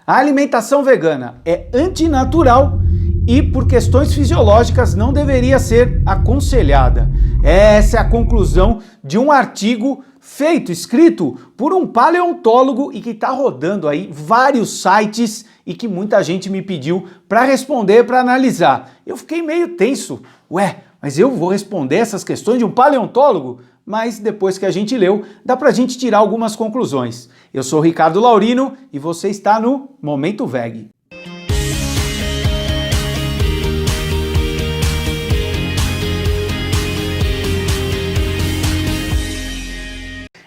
A alimentação vegana é antinatural e, por questões fisiológicas, não deveria ser aconselhada. Essa é a conclusão de um artigo escrito por um paleontólogo e que está rodando aí vários sites e que muita gente me pediu para responder, para analisar. Eu fiquei meio tenso. Ué, mas eu vou responder essas questões de um paleontólogo? Mas depois que a gente leu, dá pra gente tirar algumas conclusões. Eu sou o Ricardo Laurino e você está no Momento Veg.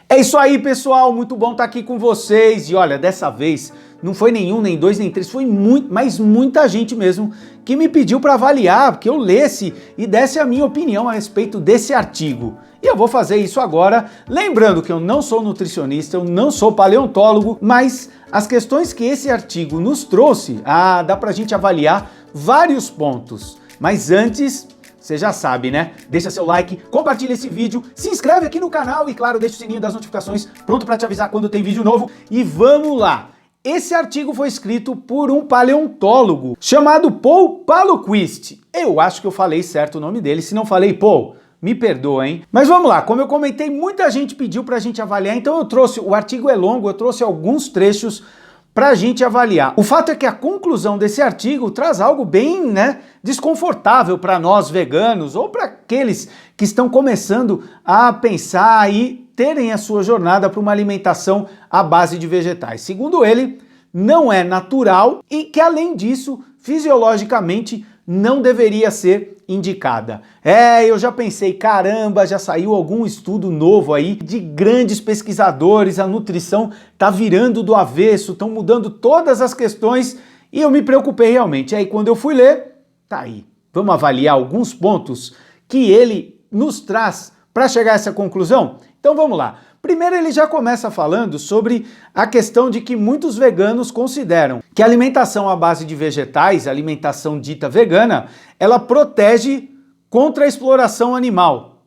É isso aí, pessoal, muito bom estar aqui com vocês. E olha, dessa vez não foi nenhum, nem dois, nem três, foi mas muita gente mesmo que me pediu para avaliar, que eu lesse e desse a minha opinião a respeito desse artigo. E eu vou fazer isso agora, lembrando que eu não sou nutricionista, eu não sou paleontólogo, mas as questões que esse artigo nos trouxe, dá pra gente avaliar vários pontos. Mas antes, você já sabe, né? Deixa seu like, compartilha esse vídeo, se inscreve aqui no canal e, claro, deixa o sininho das notificações pronto para te avisar quando tem vídeo novo. E vamos lá! Esse artigo foi escrito por um paleontólogo chamado Paul Palmquist. Eu acho que eu falei certo o nome dele, se não falei, Paul, me perdoa, hein? Mas vamos lá, como eu comentei, muita gente pediu pra gente avaliar, então eu trouxe, o artigo é longo, eu trouxe alguns trechos pra gente avaliar. O fato é que a conclusão desse artigo traz algo bem, desconfortável para nós veganos ou para aqueles que estão começando a pensar e terem a sua jornada para uma alimentação à base de vegetais. Segundo ele, não é natural e que, além disso, fisiologicamente não deveria ser indicada. Eu já pensei, caramba, já saiu algum estudo novo aí de grandes pesquisadores, a nutrição tá virando do avesso, estão mudando todas as questões e eu me preocupei realmente. Aí quando eu fui ler, tá aí. Vamos avaliar alguns pontos que ele nos traz para chegar a essa conclusão? Então vamos lá. Primeiro ele já começa falando sobre a questão de que muitos veganos consideram que a alimentação à base de vegetais, a alimentação dita vegana, ela protege contra a exploração animal.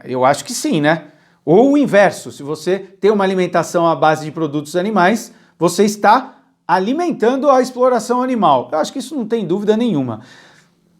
Eu acho que sim, né? Ou o inverso, se você tem uma alimentação à base de produtos animais, você está alimentando a exploração animal. Eu acho que isso não tem dúvida nenhuma.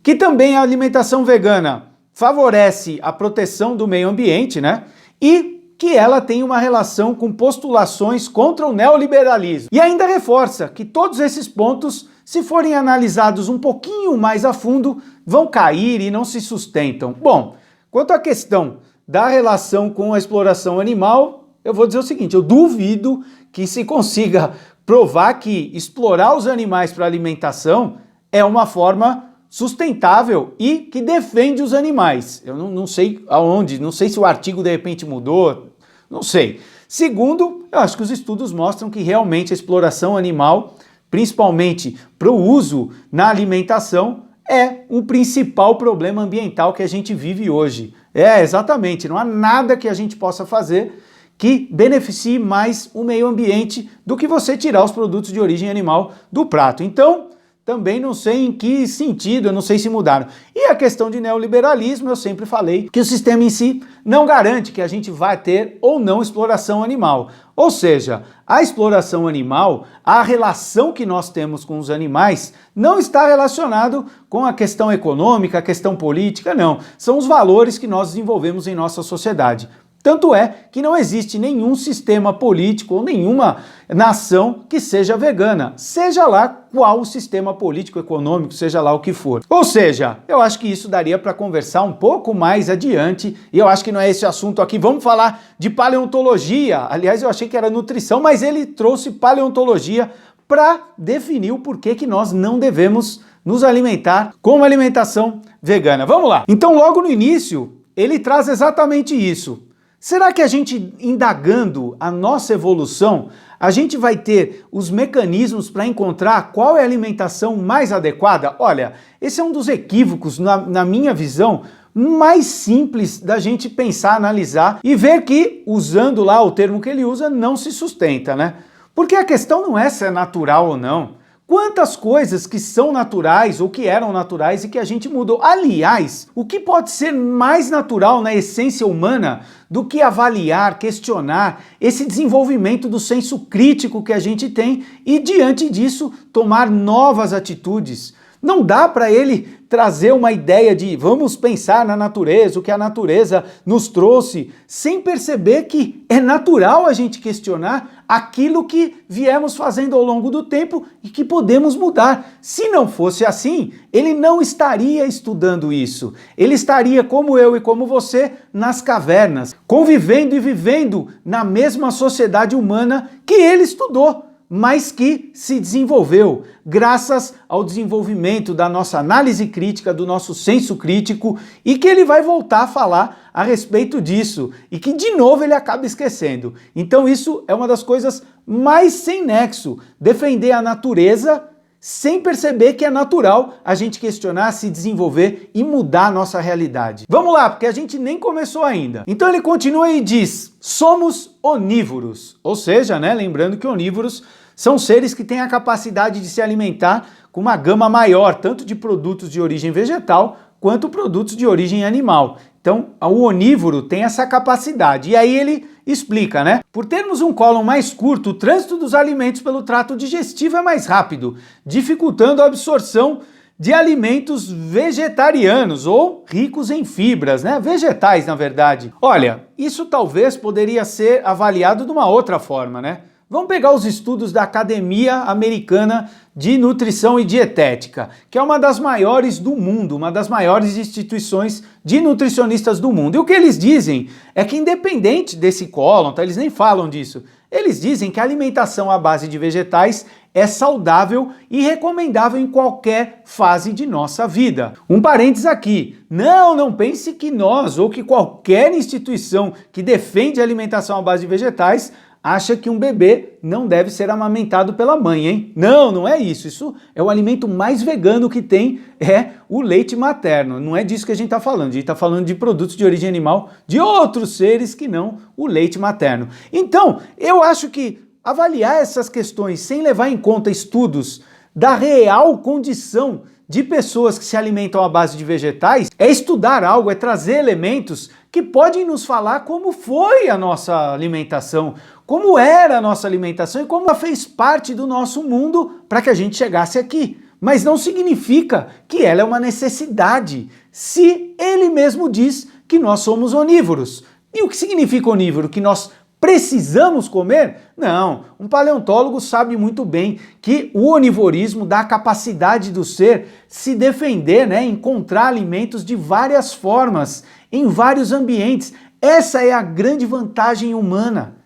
Que também a alimentação vegana favorece a proteção do meio ambiente, né? E que ela tem uma relação com postulações contra o neoliberalismo. E ainda reforça que todos esses pontos, se forem analisados um pouquinho mais a fundo, vão cair e não se sustentam. Bom, quanto à questão da relação com a exploração animal, eu vou dizer o seguinte, eu duvido que se consiga provar que explorar os animais para alimentação é uma forma sustentável e que defende os animais. Eu não sei aonde, não sei se o artigo de repente mudou, não sei. Segundo, eu acho que os estudos mostram que realmente a exploração animal, principalmente para o uso na alimentação, é um principal problema ambiental que a gente vive hoje. Exatamente, não há nada que a gente possa fazer que beneficie mais o meio ambiente do que você tirar os produtos de origem animal do prato. Então, também não sei em que sentido, eu não sei se mudaram. E a questão de neoliberalismo, eu sempre falei que o sistema em si não garante que a gente vai ter ou não exploração animal. Ou seja, a exploração animal, a relação que nós temos com os animais, não está relacionado com a questão econômica, a questão política, não. São os valores que nós desenvolvemos em nossa sociedade. Tanto é que não existe nenhum sistema político ou nenhuma nação que seja vegana, seja lá qual o sistema político, econômico, seja lá o que for. Ou seja, eu acho que isso daria para conversar um pouco mais adiante, e eu acho que não é esse assunto aqui. Vamos falar de paleontologia. Aliás, eu achei que era nutrição, mas ele trouxe paleontologia para definir o porquê que nós não devemos nos alimentar com uma alimentação vegana. Vamos lá. Então, logo no início, ele traz exatamente isso. Será que a gente, indagando a nossa evolução, a gente vai ter os mecanismos para encontrar qual é a alimentação mais adequada? Olha, esse é um dos equívocos, na minha visão, mais simples da gente pensar, analisar e ver que, usando lá o termo que ele usa, não se sustenta, né? Porque a questão não é se é natural ou não. Quantas coisas que são naturais ou que eram naturais e que a gente mudou. Aliás, o que pode ser mais natural na essência humana do que avaliar, questionar esse desenvolvimento do senso crítico que a gente tem e, diante disso, tomar novas atitudes? Não dá para ele trazer uma ideia de vamos pensar na natureza, o que a natureza nos trouxe, sem perceber que é natural a gente questionar aquilo que viemos fazendo ao longo do tempo e que podemos mudar. Se não fosse assim, ele não estaria estudando isso. Ele estaria, como eu e como você, nas cavernas, convivendo e vivendo na mesma sociedade humana que ele estudou, mas que se desenvolveu graças ao desenvolvimento da nossa análise crítica, do nosso senso crítico, e que ele vai voltar a falar a respeito disso, e que de novo ele acaba esquecendo. Então isso é uma das coisas mais sem nexo, defender a natureza sem perceber que é natural a gente questionar, se desenvolver e mudar a nossa realidade. Vamos lá, porque a gente nem começou ainda. Então ele continua e diz, somos onívoros, ou seja, né, lembrando que onívoros são seres que têm a capacidade de se alimentar com uma gama maior, tanto de produtos de origem vegetal, quanto produtos de origem animal. Então, o onívoro tem essa capacidade. E aí ele explica, né? Por termos um cólon mais curto, o trânsito dos alimentos pelo trato digestivo é mais rápido, dificultando a absorção de alimentos vegetarianos ou ricos em fibras, né? Vegetais, na verdade. Olha, isso talvez poderia ser avaliado de uma outra forma, né? Vamos pegar os estudos da Academia Americana de Nutrição e Dietética, que é uma das maiores do mundo, uma das maiores instituições de nutricionistas do mundo. E o que eles dizem é que, independente desse cólon, tá? Eles nem falam disso, eles dizem que a alimentação à base de vegetais é saudável e recomendável em qualquer fase de nossa vida. Um parênteses aqui, não pense que nós ou que qualquer instituição que defende a alimentação à base de vegetais acha que um bebê não deve ser amamentado pela mãe, hein? Não é isso. Isso é o alimento mais vegano que tem, é o leite materno. Não é disso que a gente está falando. A gente está falando de produtos de origem animal de outros seres que não o leite materno. Então, eu acho que avaliar essas questões sem levar em conta estudos da real condição de pessoas que se alimentam à base de vegetais é estudar algo, é trazer elementos que podem nos falar como foi a nossa alimentação, como era a nossa alimentação e como ela fez parte do nosso mundo para que a gente chegasse aqui. Mas não significa que ela é uma necessidade, se ele mesmo diz que nós somos onívoros. E o que significa onívoro? Que nós precisamos comer? Não, um paleontólogo sabe muito bem que o onivorismo dá a capacidade do ser se defender, né, encontrar alimentos de várias formas, em vários ambientes. Essa é a grande vantagem humana.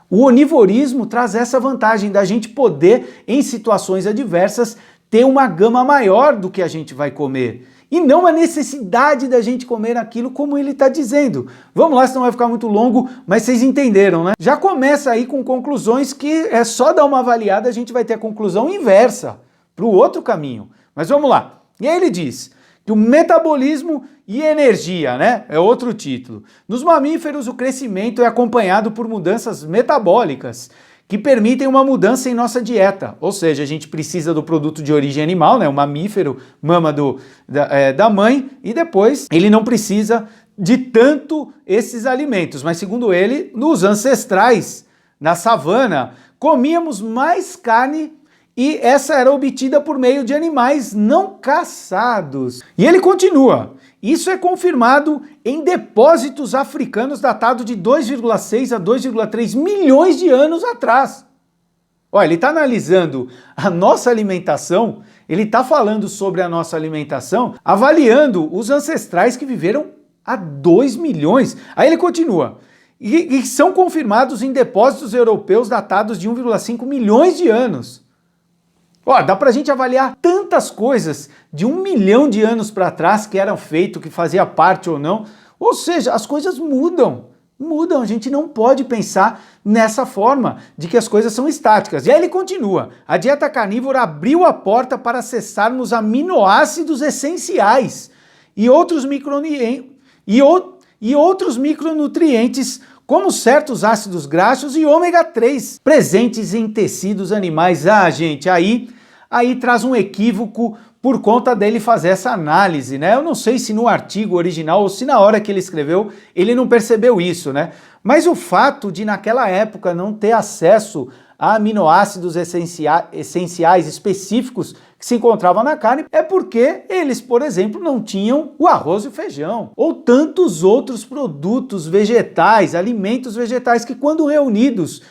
O onivorismo traz essa vantagem da gente poder, em situações adversas, ter uma gama maior do que a gente vai comer. E não a necessidade da gente comer aquilo como ele está dizendo. Vamos lá, senão vai ficar muito longo, mas vocês entenderam, né? Já começa aí com conclusões que é só dar uma avaliada, a gente vai ter a conclusão inversa, para o outro caminho. Mas vamos lá. E aí ele diz que o metabolismo e energia, né? É outro título. Nos mamíferos, o crescimento é acompanhado por mudanças metabólicas, que permitem uma mudança em nossa dieta, ou seja, a gente precisa do produto de origem animal, né? O mamífero mama da mãe e depois ele não precisa de tanto esses alimentos, mas segundo ele, nos ancestrais, na savana, comíamos mais carne e essa era obtida por meio de animais não caçados. E ele continua. Isso é confirmado em depósitos africanos datados de 2,6 a 2,3 milhões de anos atrás. Olha, ele está analisando a nossa alimentação, ele está falando sobre a nossa alimentação, avaliando os ancestrais que viveram há 2 milhões. Aí ele continua. E são confirmados em depósitos europeus datados de 1,5 milhões de anos. Ó, dá pra gente avaliar tantas coisas de 1 milhão de anos para trás que eram feito, que fazia parte ou não. Ou seja, as coisas mudam, a gente não pode pensar nessa forma de que as coisas são estáticas. E aí ele continua, a dieta carnívora abriu a porta para acessarmos aminoácidos essenciais e outros micronutrientes como certos ácidos graxos e ômega 3 presentes em tecidos animais. Ah, gente, aí aí traz um equívoco por conta dele fazer essa análise, né? Eu não sei se no artigo original ou se na hora que ele escreveu ele não percebeu isso, né? Mas o fato de naquela época não ter acesso a aminoácidos essenciais específicos que se encontravam na carne é porque eles, por exemplo, não tinham o arroz e o feijão, ou tantos outros produtos vegetais, alimentos vegetais que quando reunidos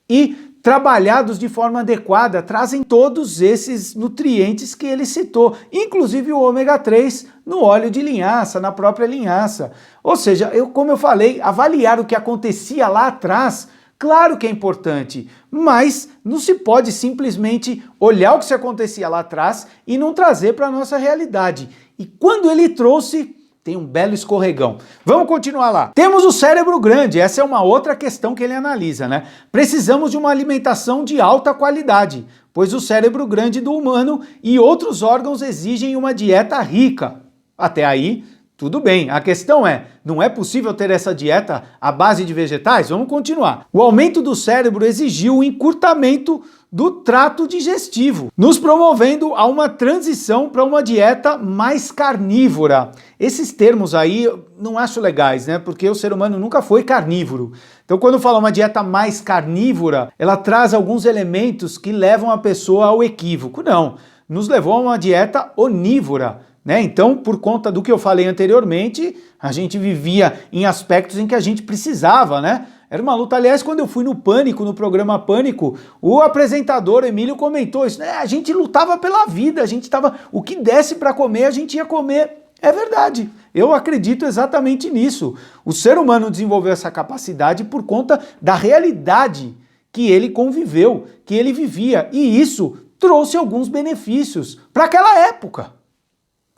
e trabalhados de forma adequada, trazem todos esses nutrientes que ele citou, inclusive o ômega 3 no óleo de linhaça, na própria linhaça. Ou seja, como eu falei, avaliar o que acontecia lá atrás, claro que é importante, mas não se pode simplesmente olhar o que se acontecia lá atrás e não trazer para a nossa realidade. E quando ele trouxe, tem um belo escorregão. Vamos continuar lá. Temos o cérebro grande, essa é uma outra questão que ele analisa, né? Precisamos de uma alimentação de alta qualidade, pois o cérebro grande do humano e outros órgãos exigem uma dieta rica. Até aí, tudo bem. A questão é, não é possível ter essa dieta à base de vegetais? Vamos continuar. O aumento do cérebro exigiu o encurtamento do trato digestivo, nos promovendo a uma transição para uma dieta mais carnívora. Esses termos aí eu não acho legais, né? Porque o ser humano nunca foi carnívoro. Então, quando fala uma dieta mais carnívora, ela traz alguns elementos que levam a pessoa ao equívoco. Não, nos levou a uma dieta onívora. Né? Então, por conta do que eu falei anteriormente, a gente vivia em aspectos em que a gente precisava, né? Era uma luta. Aliás, quando eu fui no Pânico, no programa Pânico, o apresentador Emílio comentou isso, né? A gente lutava pela vida, a gente tava, o que desse para comer, a gente ia comer. É verdade, eu acredito exatamente nisso. O ser humano desenvolveu essa capacidade por conta da realidade que ele conviveu, que ele vivia, e isso trouxe alguns benefícios para aquela época.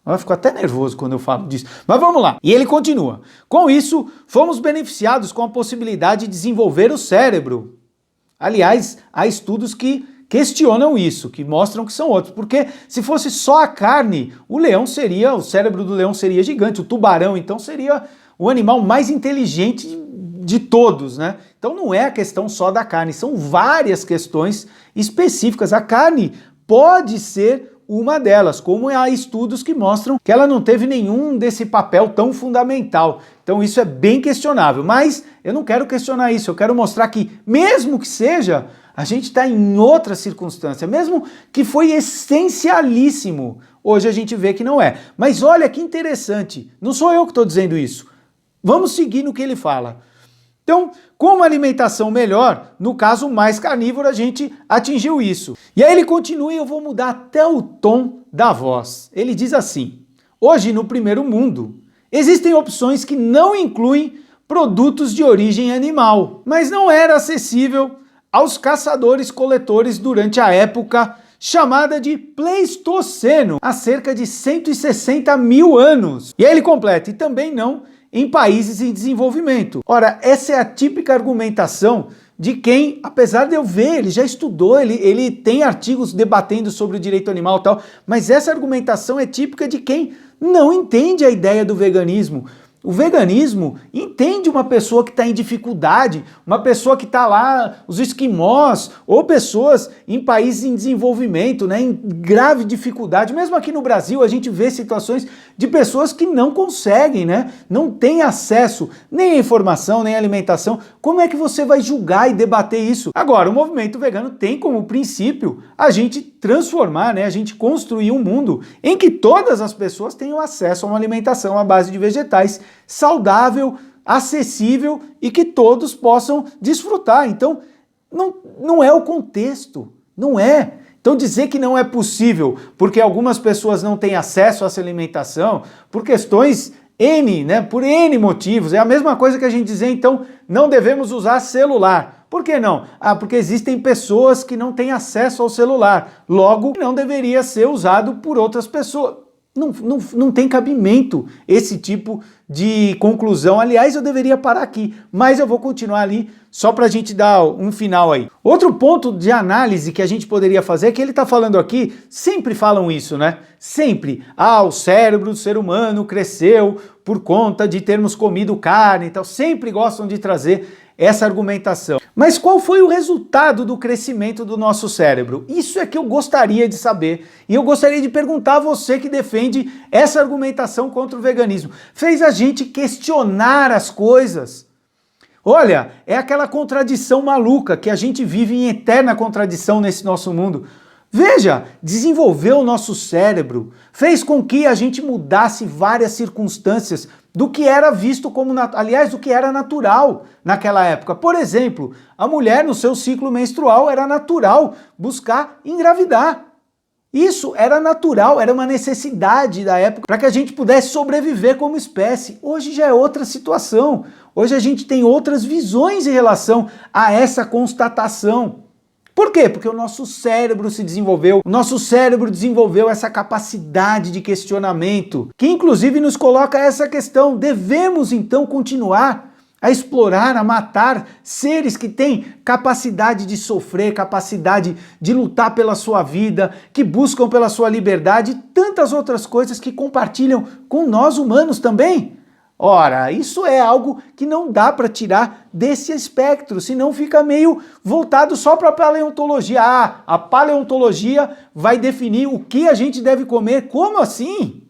Eu fico até nervoso quando eu falo disso. Mas vamos lá. E ele continua. Com isso, fomos beneficiados com a possibilidade de desenvolver o cérebro. Aliás, há estudos que questionam isso, que mostram que são outros. Porque se fosse só a carne, o cérebro do leão seria gigante. O tubarão, então, seria o animal mais inteligente de todos, né? Então não é a questão só da carne, são várias questões específicas. A carne pode ser uma delas, como há estudos que mostram que ela não teve nenhum desse papel tão fundamental. Então isso é bem questionável, mas eu não quero questionar isso, eu quero mostrar que mesmo que seja, a gente está em outra circunstância, mesmo que foi essencialíssimo, hoje a gente vê que não é. Mas olha que interessante, não sou eu que estou dizendo isso, vamos seguir no que ele fala. Então, com uma alimentação melhor, no caso mais carnívora, a gente atingiu isso. E aí ele continua e eu vou mudar até o tom da voz. Ele diz assim: hoje no primeiro mundo, existem opções que não incluem produtos de origem animal, mas não era acessível aos caçadores-coletores durante a época chamada de Pleistoceno, há cerca de 160 mil anos. E aí ele completa, e também não em países em desenvolvimento. Ora, essa é a típica argumentação de quem, apesar de eu ver, ele já estudou, ele tem artigos debatendo sobre o direito animal e tal, mas essa argumentação é típica de quem não entende a ideia do veganismo. O veganismo entende uma pessoa que está em dificuldade, uma pessoa que está lá, os esquimós, ou pessoas em países em desenvolvimento, né, em grave dificuldade. Mesmo aqui no Brasil, a gente vê situações de pessoas que não conseguem, né, não têm acesso nem à informação, nem à alimentação. Como é que você vai julgar e debater isso? Agora, o movimento vegano tem como princípio a gente transformar, né, a gente construir um mundo em que todas as pessoas tenham acesso a uma alimentação à base de vegetais, saudável, acessível e que todos possam desfrutar. Então, não é o contexto, não é. Então dizer que não é possível porque algumas pessoas não têm acesso a essa alimentação por questões N, né, por N motivos, é a mesma coisa que a gente dizer, então, não devemos usar celular. Por que não? Ah, porque existem pessoas que não têm acesso ao celular, logo não deveria ser usado por outras pessoas. Não tem cabimento esse tipo de conclusão. Aliás, eu deveria parar aqui, mas eu vou continuar ali só para a gente dar um final aí. Outro ponto de análise que a gente poderia fazer é que ele está falando aqui, sempre falam isso, né? Sempre. Ah, o cérebro do ser humano cresceu por conta de termos comido carne e tal. Sempre gostam de trazer essa argumentação. Mas qual foi o resultado do crescimento do nosso cérebro? Isso é que eu gostaria de saber. E eu gostaria de perguntar a você que defende essa argumentação contra o veganismo. Fez a gente questionar as coisas. Olha, é aquela contradição maluca que a gente vive em eterna contradição nesse nosso mundo. Veja, desenvolveu o nosso cérebro, fez com que a gente mudasse várias circunstâncias do que era visto como, aliás, do que era natural naquela época. Por exemplo, a mulher no seu ciclo menstrual era natural buscar engravidar. Isso era natural, era uma necessidade da época para que a gente pudesse sobreviver como espécie. Hoje já é outra situação. Hoje a gente tem outras visões em relação a essa constatação. Por quê? Porque o nosso cérebro se desenvolveu, o nosso cérebro desenvolveu essa capacidade de questionamento, que inclusive nos coloca essa questão: devemos então continuar a explorar, a matar seres que têm capacidade de sofrer, capacidade de lutar pela sua vida, que buscam pela sua liberdade e tantas outras coisas que compartilham com nós humanos também? Ora, isso é algo que não dá para tirar desse espectro, senão fica meio voltado só para a paleontologia. Ah, a paleontologia vai definir o que a gente deve comer. Como assim?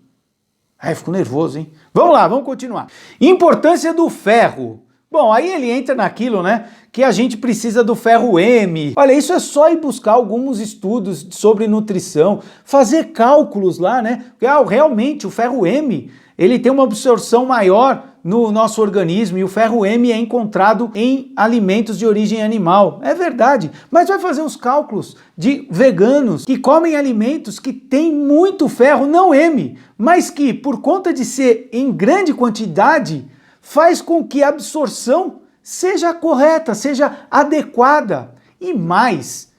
Ai, fico nervoso, hein? Vamos lá, vamos continuar. Importância do ferro. Bom, aí ele entra naquilo, né, que a gente precisa do ferro M. Olha, isso é só ir buscar alguns estudos sobre nutrição, fazer cálculos lá, né? Porque realmente o ferro M, ele tem uma absorção maior no nosso organismo e o ferro M é encontrado em alimentos de origem animal. É verdade, mas vai fazer os cálculos de veganos que comem alimentos que têm muito ferro, não M, mas que por conta de ser em grande quantidade, faz com que a absorção seja correta, seja adequada. E mais,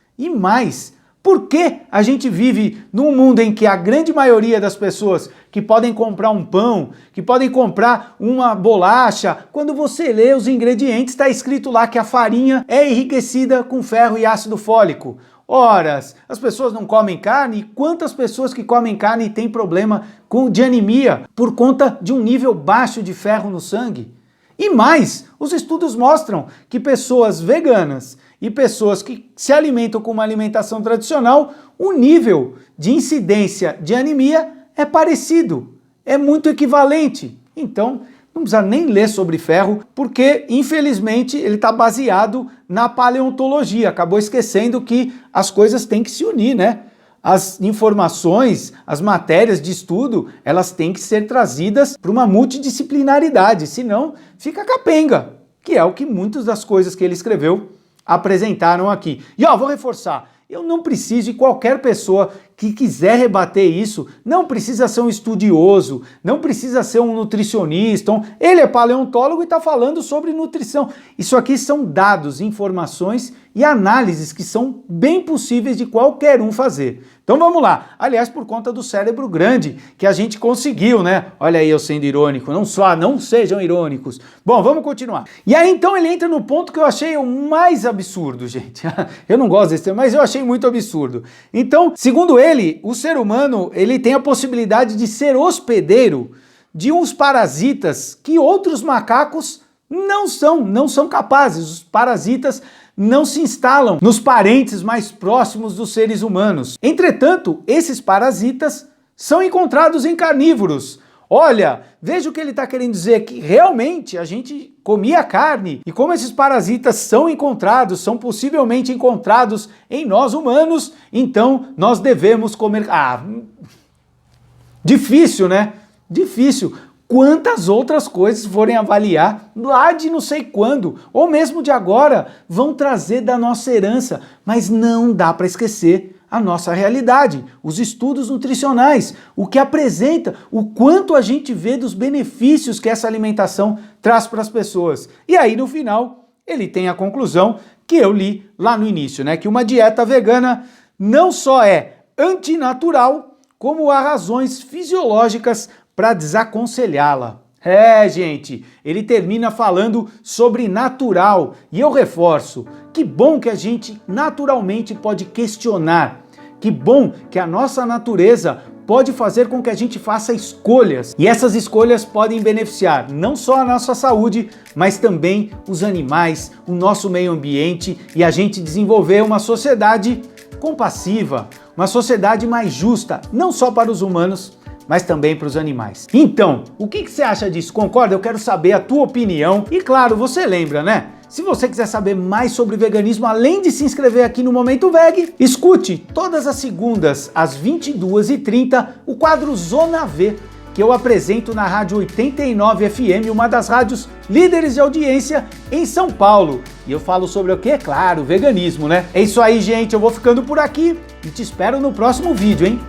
por que a gente vive num mundo em que a grande maioria das pessoas que podem comprar um pão, que podem comprar uma bolacha, quando você lê os ingredientes, está escrito lá que a farinha é enriquecida com ferro e ácido fólico? Ora, as pessoas não comem carne? Quantas pessoas que comem carne têm problema de anemia por conta de um nível baixo de ferro no sangue? E mais, os estudos mostram que pessoas veganas e pessoas que se alimentam com uma alimentação tradicional, o nível de incidência de anemia é parecido, é muito equivalente. Então, não precisa nem ler sobre ferro, porque, infelizmente, ele está baseado na paleontologia. Acabou esquecendo que as coisas têm que se unir, né? As informações, as matérias de estudo, elas têm que ser trazidas para uma multidisciplinaridade, senão fica capenga, que é o que muitas das coisas que ele escreveu apresentaram aqui. E ó, vou reforçar, eu não preciso, e qualquer pessoa que quiser rebater isso, não precisa ser um estudioso, não precisa ser um nutricionista, ele é paleontólogo e está falando sobre nutrição. Isso aqui são dados, informações e análises que são bem possíveis de qualquer um fazer. Então vamos lá. Aliás, por conta do cérebro grande que a gente conseguiu, né? Olha aí eu sendo irônico, não sejam irônicos. Bom, vamos continuar. E aí então ele entra no ponto que eu achei o mais absurdo, gente. Eu não gosto desse tema, mas eu achei muito absurdo. Então, segundo ele, o ser humano, ele tem a possibilidade de ser hospedeiro de uns parasitas que outros macacos não são capazes. Os parasitas não se instalam nos parentes mais próximos dos seres humanos. Entretanto, esses parasitas são encontrados em carnívoros. Olha, veja o que ele está querendo dizer, que realmente a gente comia carne, e como esses parasitas são encontrados, são possivelmente encontrados em nós humanos, então nós devemos comer... Ah, difícil, né? Difícil. Quantas outras coisas forem avaliar lá de não sei quando, ou mesmo de agora, vão trazer da nossa herança, mas não dá para esquecer a nossa realidade, os estudos nutricionais, o que apresenta, o quanto a gente vê dos benefícios que essa alimentação traz para as pessoas. E aí, no final, ele tem a conclusão que eu li lá no início, né? Que uma dieta vegana não só é antinatural, como há razões fisiológicas para desaconselhá-la. É, gente, ele termina falando sobre natural, e eu reforço, que bom que a gente naturalmente pode questionar, que bom que a nossa natureza pode fazer com que a gente faça escolhas. E essas escolhas podem beneficiar não só a nossa saúde, mas também os animais, o nosso meio ambiente e a gente desenvolver uma sociedade compassiva, uma sociedade mais justa, não só para os humanos, mas também para os animais. Então, o que você acha disso? Concorda? Eu quero saber a tua opinião. E claro, você lembra, né? Se você quiser saber mais sobre veganismo, além de se inscrever aqui no Momento Veg, escute todas as segundas às 22h30 o quadro Zona V, que eu apresento na Rádio 89 FM, uma das rádios líderes de audiência em São Paulo. E eu falo sobre o quê? Claro, veganismo, né? É isso aí, gente. Eu vou ficando por aqui e te espero no próximo vídeo, hein?